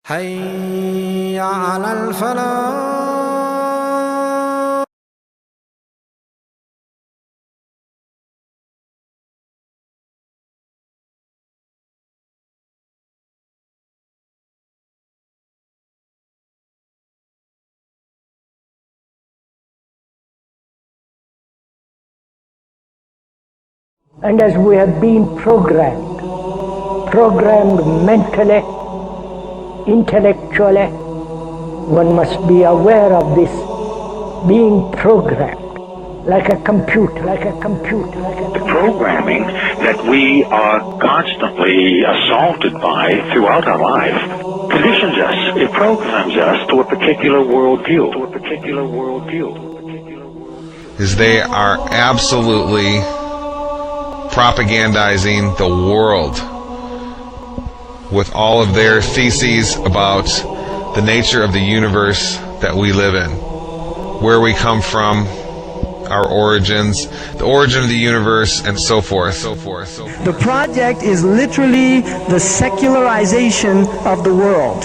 حي على الفلاح. And as we have been programmed mentally, intellectually, one must be aware of this being programmed like a computer. The programming that we are constantly assaulted by throughout our life conditions us, it programs us to a particular worldview. Is they are absolutely propagandizing the world with all of their theses about the nature of the universe that we live in, where we come from, our origins, the origin of the universe, and so forth. The project is literally the secularization of the world,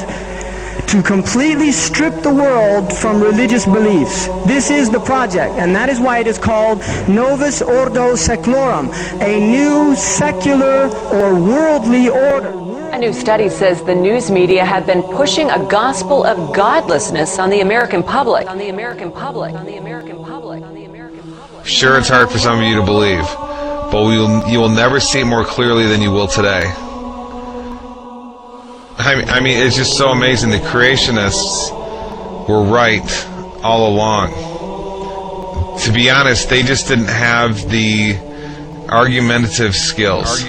to completely strip the world from religious beliefs. This is the project, and that is why it is called Novus Ordo Seclorum, a new secular or worldly order. A new study says the news media have been pushing a gospel of godlessness on the American public. Sure, it's hard for some of you to believe, but you will never see it more clearly than you will today. I mean, it's just so amazing. The creationists were right all along. To be honest, they just didn't have the argumentative skills.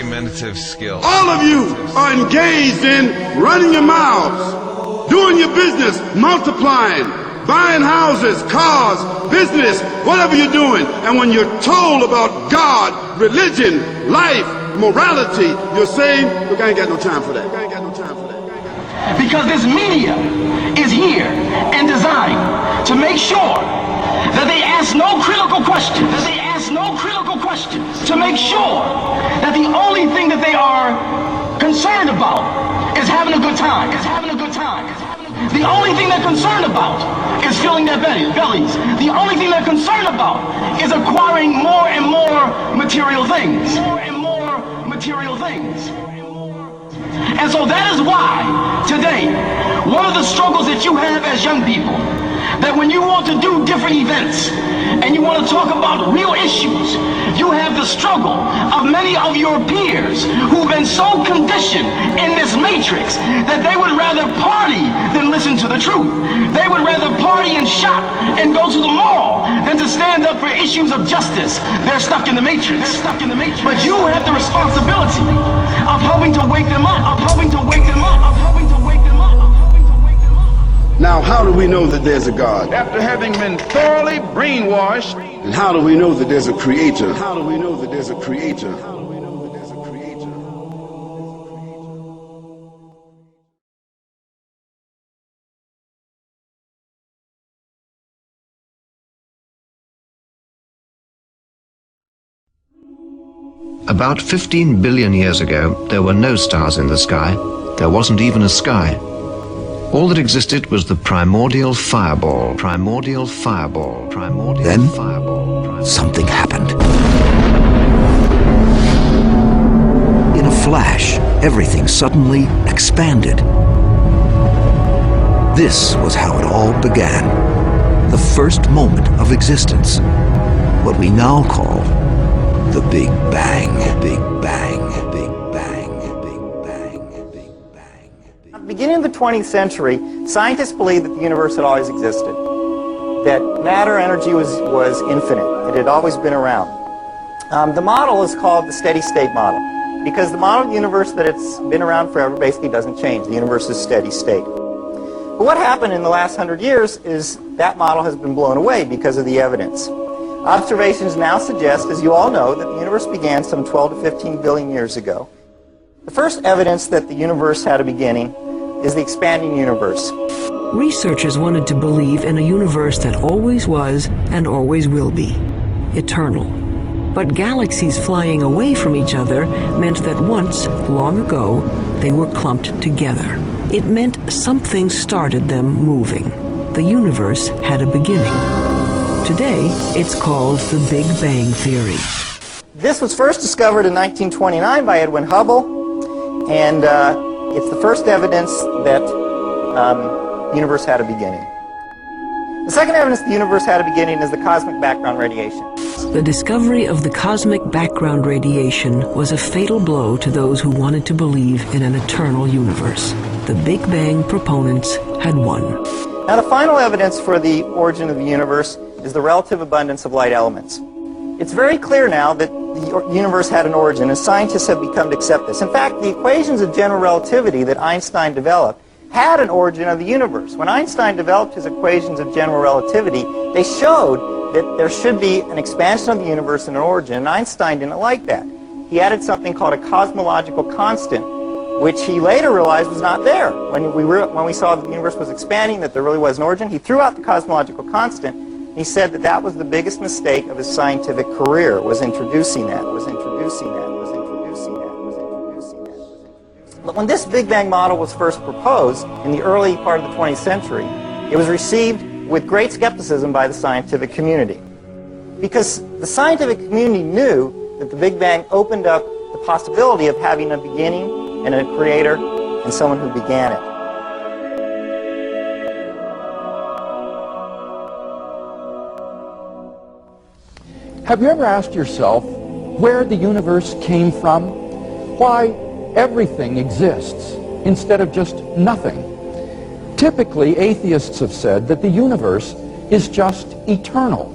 All of you are engaged in running your mouths, doing your business, multiplying, buying houses, cars, business, whatever you're doing. And when you're told about God, religion, life, morality, you're saying, look, I ain't got no time for that. Because this media is here and designed to make sure that they ask no critical questions. To make sure that the only thing that they are concerned about is having a good time. The only thing they're concerned about is filling their bellies. The only thing they're concerned about is acquiring more and more material things. And so that is why today, one of the struggles that you have as young people, that when you want to do different events and you want to talk about real issues, you have the struggle of many of your peers who've been so conditioned in this matrix that they would rather party than listen to the truth. They would rather party and shop and go to the mall than to stand up for issues of justice. They're stuck in the matrix. But you have the responsibility of helping to wake them up. Now, how do we know that there's a God? After having been thoroughly brainwashed. And how do we know that there's a creator? About 15 billion years ago, there were no stars in the sky. There wasn't even a sky. All that existed was the primordial fireball. Then, something happened. In a flash, everything suddenly expanded. This was how it all began. The first moment of existence. What we now call the Big Bang. At the beginning of the 20th century, scientists believed that the universe had always existed, that matter energy was infinite, it had always been around. The model is called the steady state model, because the model of the universe that it's been around forever basically doesn't change. The universe is steady state. But what happened in the last 100 years is that model has been blown away because of the evidence. Observations now suggest, as you all know, that the universe began some 12 to 15 billion years ago. The first evidence that the universe had a beginning is the expanding universe. Researchers wanted to believe in a universe that always was and always will be, eternal. But galaxies flying away from each other meant that once, long ago, they were clumped together. It meant something started them moving. The universe had a beginning. Today, it's called the Big Bang Theory. This was first discovered in 1929 by Edwin Hubble, and it's the first evidence that the universe had a beginning. The second evidence the universe had a beginning is the cosmic background radiation. The discovery of the cosmic background radiation was a fatal blow to those who wanted to believe in an eternal universe. The Big Bang proponents had won. Now, the final evidence for the origin of the universe is the relative abundance of light elements. It's very clear now that the universe had an origin, and scientists have become to accept this. In fact, the equations of general relativity that Einstein developed had an origin of the universe. When Einstein developed his equations of general relativity, they showed that there should be an expansion of the universe and an origin, and Einstein didn't like that. He added something called a cosmological constant, which he later realized was not there. When we saw that the universe was expanding, that there really was an origin, he threw out the cosmological constant. He said that that was the biggest mistake of his scientific career, was introducing that. But when this Big Bang model was first proposed in the early part of the 20th century, it was received with great skepticism by the scientific community. Because the scientific community knew that the Big Bang opened up the possibility of having a beginning and a creator and someone who began it. Have you ever asked yourself where the universe came from? Why everything exists instead of just nothing? Typically, atheists have said that the universe is just eternal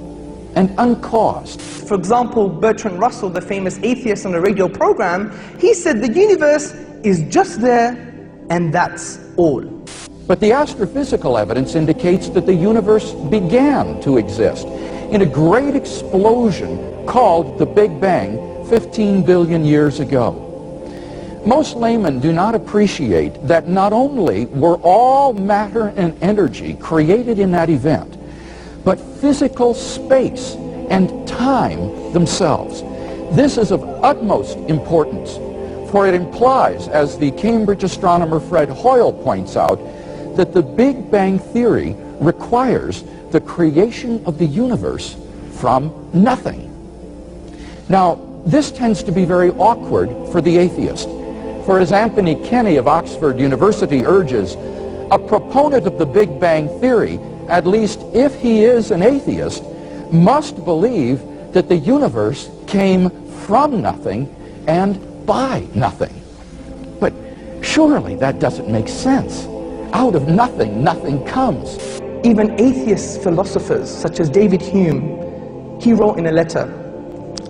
and uncaused. For example, Bertrand Russell, the famous atheist on the radio program, he said the universe is just there and that's all. But the astrophysical evidence indicates that the universe began to exist in a great explosion called the Big Bang 15 billion years ago. Most laymen do not appreciate that not only were all matter and energy created in that event, but physical space and time themselves. This is of utmost importance, for it implies, as the Cambridge astronomer Fred Hoyle points out, that the Big Bang theory requires the creation of the universe from nothing. Now, this tends to be very awkward for the atheist. For as Anthony Kenny of Oxford University urges, a proponent of the Big Bang theory, at least if he is an atheist, must believe that the universe came from nothing and by nothing. But surely that doesn't make sense. Out of nothing, nothing comes. Even atheist philosophers such as David Hume, he wrote in a letter,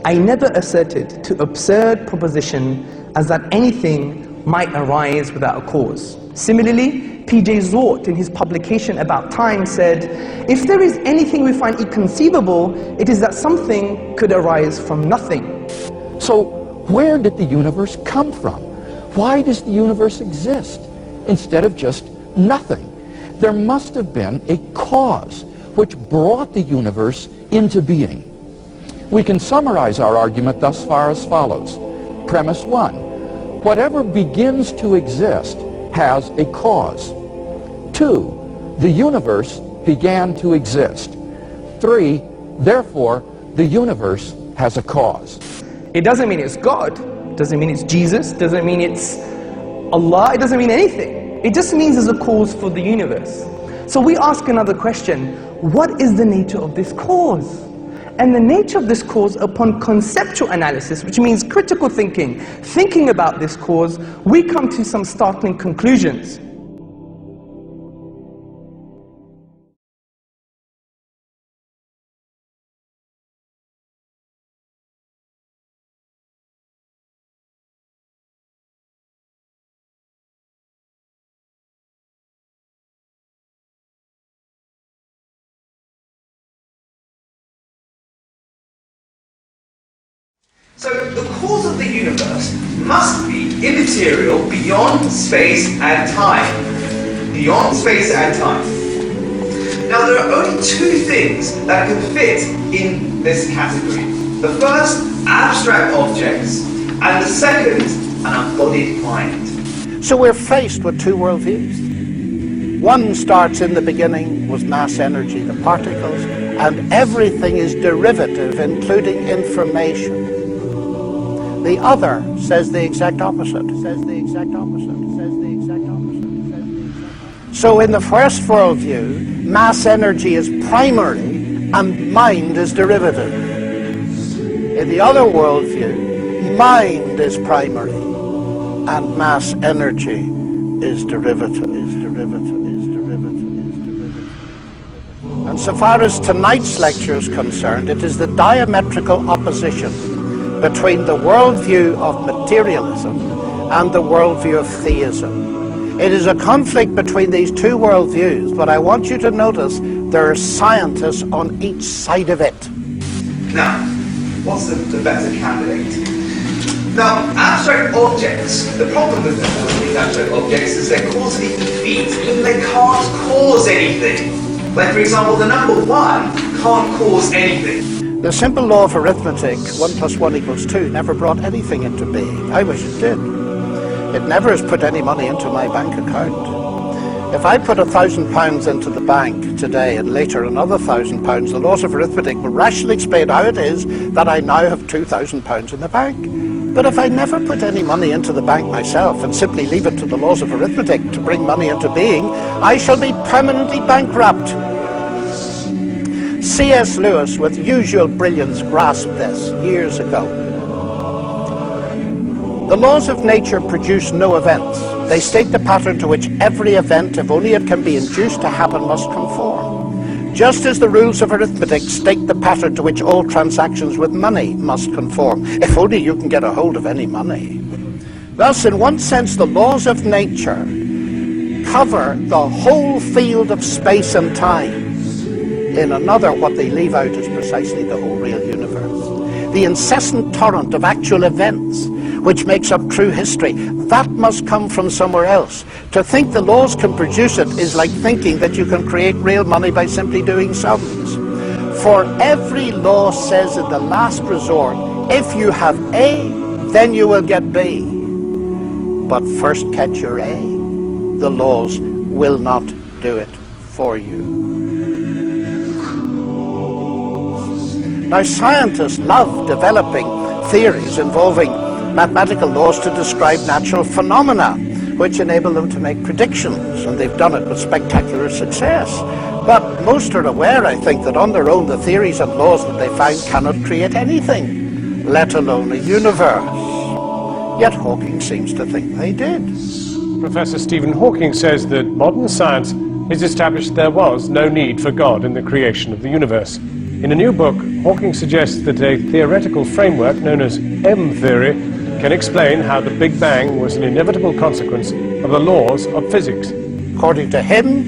"I never asserted to absurd proposition as that anything might arise without a cause." Similarly, P.J. Zort in his publication About Time said, "If there is anything we find inconceivable, it is that something could arise from nothing." So where did the universe come from? Why does the universe exist instead of just nothing? There must have been a cause which brought the universe into being. We can summarize our argument thus far as follows. Premise 1. Whatever begins to exist has a cause. 2. The universe began to exist. 3. Therefore, the universe has a cause. It doesn't mean it's God, doesn't mean it's Jesus, doesn't mean it's Allah, it doesn't mean anything. It just means there's a cause for the universe. So we ask another question, what is the nature of this cause? And the nature of this cause, upon conceptual analysis, which means critical thinking about this cause, we come to some startling conclusions. So the cause of the universe must be immaterial beyond space and time. Beyond space and time. Now there are only two things that can fit in this category. The first, abstract objects, and the second, an embodied mind. So we're faced with two worldviews. One starts in the beginning with mass energy, the particles, and everything is derivative, including information. The other says the exact opposite. So in the first worldview, mass energy is primary and mind is derivative. In the other worldview, mind is primary and mass energy is derivative. And so far as tonight's lecture is concerned, it is the diametrical opposition between the worldview of materialism and the worldview of theism. It is a conflict between these two worldviews, but I want you to notice there are scientists on each side of it. Now, what's the better candidate? Now, abstract objects, the problem with these abstract objects is they're causally effete. They can't cause anything. Like, for example, the number 1 can't cause anything. The simple law of arithmetic, 1 + 1 = 2, never brought anything into being. I wish it did. It never has put any money into my bank account. If I put £1,000 into the bank today and later another £1,000, the laws of arithmetic will rationally explain how it is that I now have £2,000 in the bank. But if I never put any money into the bank myself and simply leave it to the laws of arithmetic to bring money into being, I shall be permanently bankrupt. C.S. Lewis, with usual brilliance, grasped this years ago. The laws of nature produce no events. They state the pattern to which every event, if only it can be induced to happen, must conform. Just as the rules of arithmetic state the pattern to which all transactions with money must conform, if only you can get a hold of any money. Thus, in one sense, the laws of nature cover the whole field of space and time. In another, what they leave out is precisely the whole real universe. The incessant torrent of actual events, which makes up true history, that must come from somewhere else. To think the laws can produce it is like thinking that you can create real money by simply doing sums. For every law says in the last resort, if you have A, then you will get B. But first catch your A. The laws will not do it for you. Now, scientists love developing theories involving mathematical laws to describe natural phenomena, which enable them to make predictions, and they've done it with spectacular success. But most are aware, I think, that on their own the theories and laws that they find cannot create anything, let alone a universe. Yet Hawking seems to think they did. Professor Stephen Hawking says that modern science has established there was no need for God in the creation of the universe. In a new book, Hawking suggests that a theoretical framework known as M-theory can explain how the Big Bang was an inevitable consequence of the laws of physics. According to him,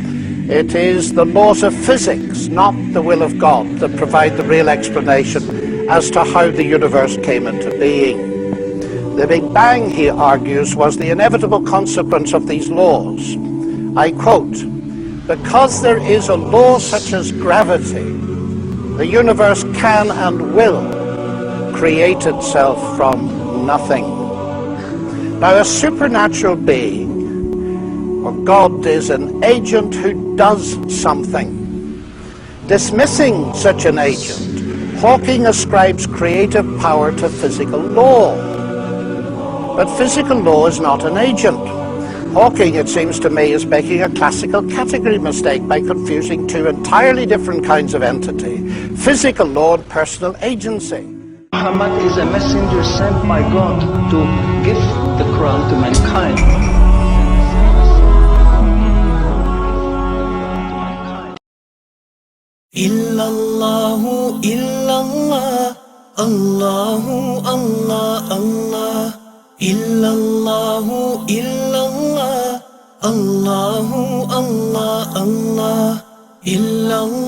it is the laws of physics, not the will of God, that provide the real explanation as to how the universe came into being. The Big Bang, he argues, was the inevitable consequence of these laws. I quote, "Because there is a law such as gravity, the universe can and will create itself from nothing." Now, a supernatural being, or God, is an agent who does something. Dismissing such an agent, Hawking ascribes creative power to physical law. But physical law is not an agent. Hawking, it seems to me, is making a classical category mistake by confusing two entirely different kinds of entity: physical law and personal agency. Muhammad is a messenger sent by God to give the Quran to mankind. Illallahu illallah, Allahu Allah Allah. Illallahu illallah, Allahu Allah Allah. Illallah.